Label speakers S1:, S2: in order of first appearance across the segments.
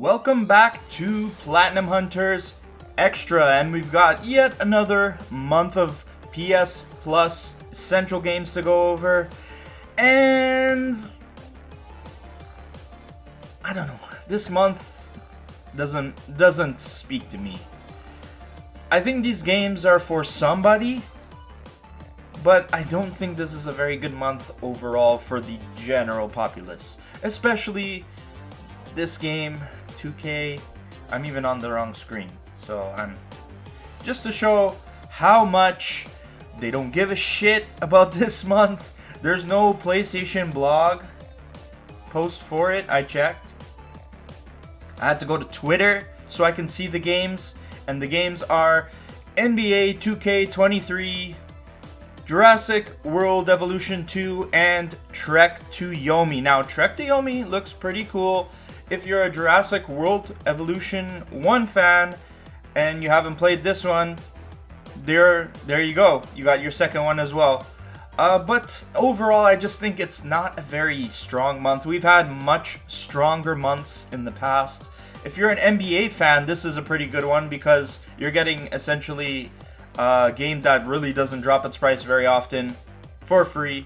S1: Welcome back to Platinum Hunters Extra, and we've got yet another month of PS Plus Essential games to go over, and I don't know, this month doesn't speak to me. I think these games are for somebody, but I don't think this is a very good month overall for the general populace, especially this game 2K. I'm even on the wrong screen, so I'm just to show how much they don't give a shit about this month. There's no PlayStation blog post for it. I checked. I had to go to Twitter so I can see the games, and the games are NBA 2K23, Jurassic World Evolution 2, and Trek to Yomi. Now, Trek to Yomi looks pretty cool. If you're a Jurassic World Evolution 1 fan and you haven't played this one, there you go. You got your second one as well. But overall, I just think it's not a very strong month. We've had much stronger months in the past. If you're an NBA fan, this is a pretty good one because you're getting essentially a game that really doesn't drop its price very often for free.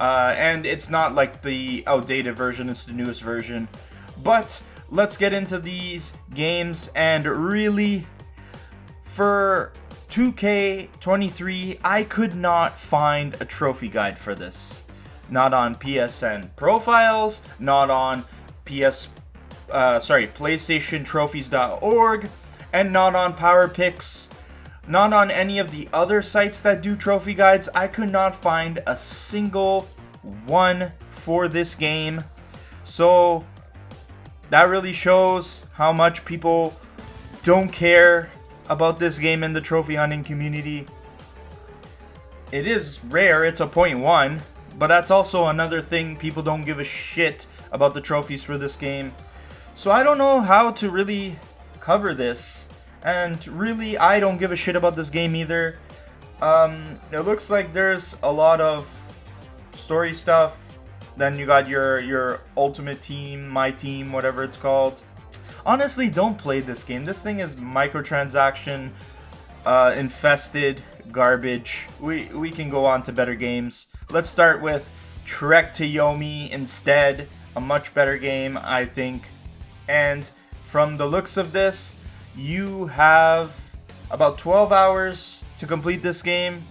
S1: And it's not like the outdated version, it's the newest version. But let's get into these games, and really, for 2K23, I could not find a trophy guide for this. Not on PSN profiles, not on PlayStationTrophies.org, and not on PowerPicks, not on any of the other sites that do trophy guides. I could not find a single one for this game. So that really shows how much people don't care about this game in the trophy hunting community. It is rare, it's a 0.1, but that's also another thing. People don't give a shit about the trophies for this game. So I don't know how to really cover this, and really I don't give a shit about this game either. It looks like there's a lot of story stuff. Then you got your ultimate team, my team, whatever it's called. Honestly, don't play this game. This thing is microtransaction infested garbage. We can go on to better games. Let's start with Trek to Yomi instead. A much better game, I think. And from the looks of this, you have about 12 hours to complete this game.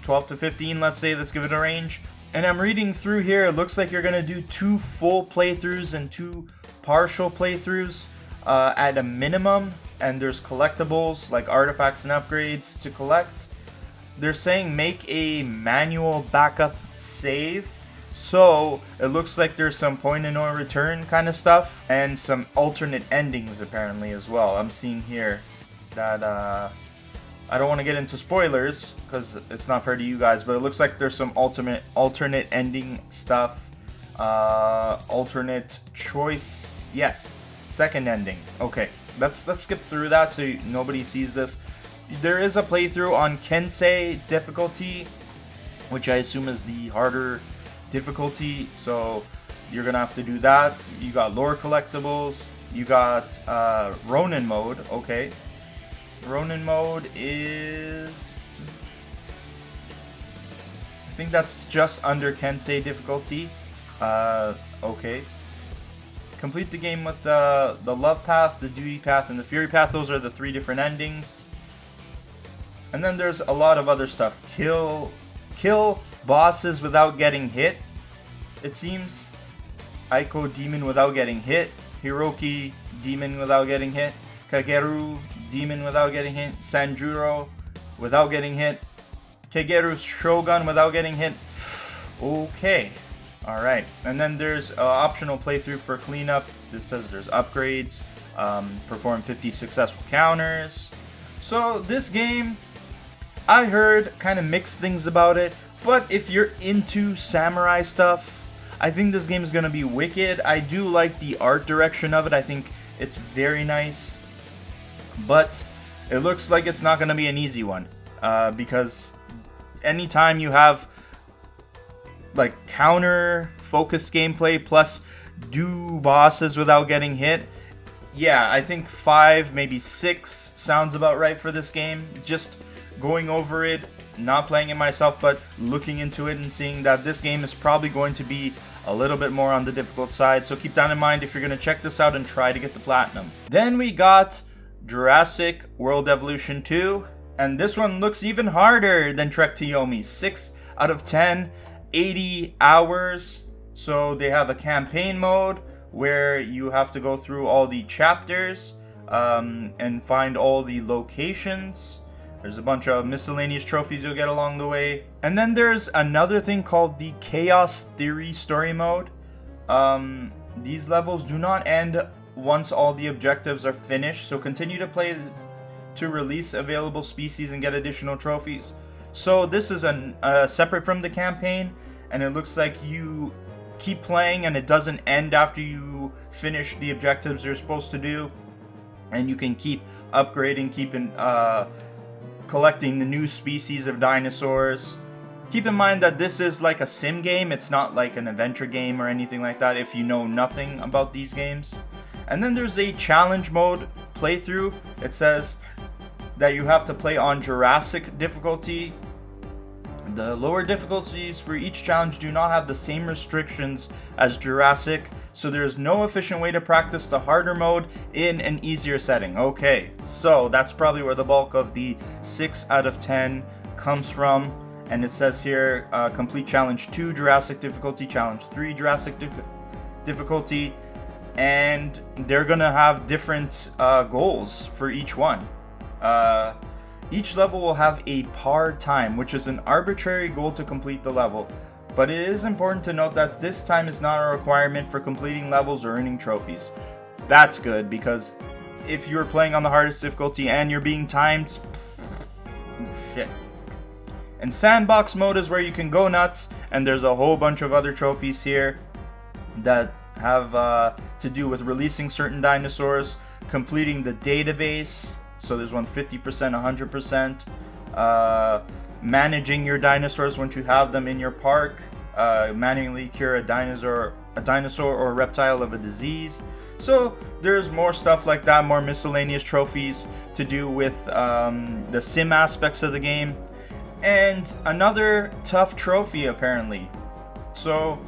S1: 12 to 15, let's say. Let's give it a range. And I'm reading through here, it looks like you're going to do 2 full playthroughs and 2 partial playthroughs at a minimum. And there's collectibles like artifacts and upgrades to collect. They're saying make a manual backup save. So it looks like there's some point of no return kind of stuff. And some alternate endings apparently as well. I'm seeing here that I don't want to get into spoilers because it's not fair to you guys, but it looks like there's some alternate ending stuff. Alternate choice. Yes. Second ending. Okay. Let's skip through that so nobody sees this. There is a playthrough on Kensei difficulty, which I assume is the harder difficulty. So you're going to have to do that. You got lore collectibles. You got Ronin mode. Okay. Ronin mode is, I think that's just under Kensei difficulty. Okay. Complete the game with the love path, the duty path, and the fury path. Those are the 3 different endings. And then there's a lot of other stuff. Kill bosses without getting hit, it seems. Aiko demon without getting hit. Hiroki demon without getting hit. Kageru demon without getting hit. Sanjuro without getting hit. Kageru's shogun without getting hit. Okay. Alright. And then there's an optional playthrough for cleanup. This says there's upgrades. Perform 50 successful counters. So this game, I heard kind of mixed things about it. But if you're into samurai stuff, I think this game is going to be wicked. I do like the art direction of it. I think it's very nice. But it looks like it's not going to be an easy one. Because anytime you have like counter focused gameplay plus do bosses without getting hit, yeah, I think 5, maybe 6 sounds about right for this game. Just going over it, not playing it myself, but looking into it and seeing that this game is probably going to be a little bit more on the difficult side. So keep that in mind if you're going to check this out and try to get the platinum. Then we got Jurassic World Evolution 2. And this one looks even harder than Trek to Yomi. 6 out of 10, 80 hours. So they have a campaign mode where you have to go through all the chapters and find all the locations. There's a bunch of miscellaneous trophies you'll get along the way. And then there's another thing called the Chaos Theory story mode. These levels do not end once all the objectives are finished, so continue to play to release available species and get additional trophies. So this is separate from the campaign, and it looks like you keep playing and it doesn't end after you finish the objectives you're supposed to do, and you can keep upgrading, collecting the new species of dinosaurs. Keep in mind that this is like a sim game, it's not like an adventure game or anything like that if you know nothing about these games. And then there's a challenge mode playthrough. It says that you have to play on Jurassic difficulty. The lower difficulties for each challenge do not have the same restrictions as Jurassic, so there is no efficient way to practice the harder mode in an easier setting. Okay, so that's probably where the bulk of the 6 out of 10 comes from. And it says here, complete challenge 2 Jurassic difficulty, challenge 3 Jurassic difficulty, and they're gonna have different goals for each one. Each level will have a par time, which is an arbitrary goal to complete the level. But it is important to note that this time is not a requirement for completing levels or earning trophies. That's good, because if you're playing on the hardest difficulty and you're being timed, shit. And sandbox mode is where you can go nuts, and there's a whole bunch of other trophies here that have to do with releasing certain dinosaurs, completing the database. So there's one 50%, 100%. Managing your dinosaurs once you have them in your park. Manually cure a dinosaur or reptile of a disease. So there's more stuff like that, more miscellaneous trophies to do with the sim aspects of the game. And another tough trophy apparently. So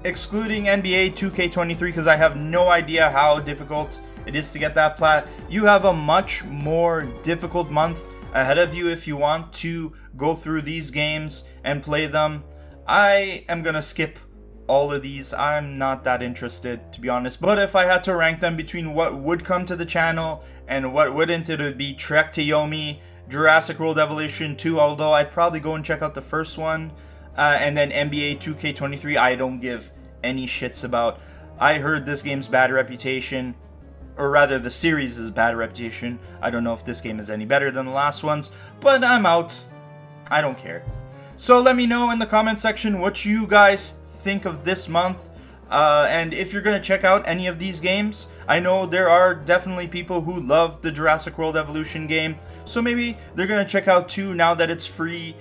S1: excluding NBA 2K23, because I have no idea how difficult it is to get that plat, you have a much more difficult month ahead of you if you want to go through these games and play them. I am gonna skip all of these. I'm not that interested, to be honest. But if I had to rank them between what would come to the channel and what wouldn't, it would be Trek to Yomi, Jurassic World Evolution 2, although I'd probably go and check out the first one, and then NBA 2K23 I don't give any shits about. I heard this game's bad reputation, or rather the series' bad reputation. I don't know if this game is any better than the last ones, but I'm out. I don't care. So let me know in the comment section what you guys think of this month, and if you're going to check out any of these games. I know there are definitely people who love the Jurassic World Evolution game, so maybe they're going to check out 2 now that it's free.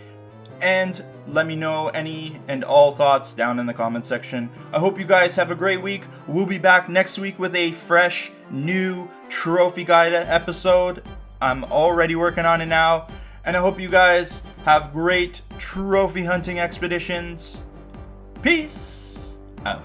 S1: And let me know any and all thoughts down in the comment section. I hope you guys have a great week. We'll be back next week with a fresh, new trophy guide episode. I'm already working on it now. And I hope you guys have great trophy hunting expeditions. Peace out.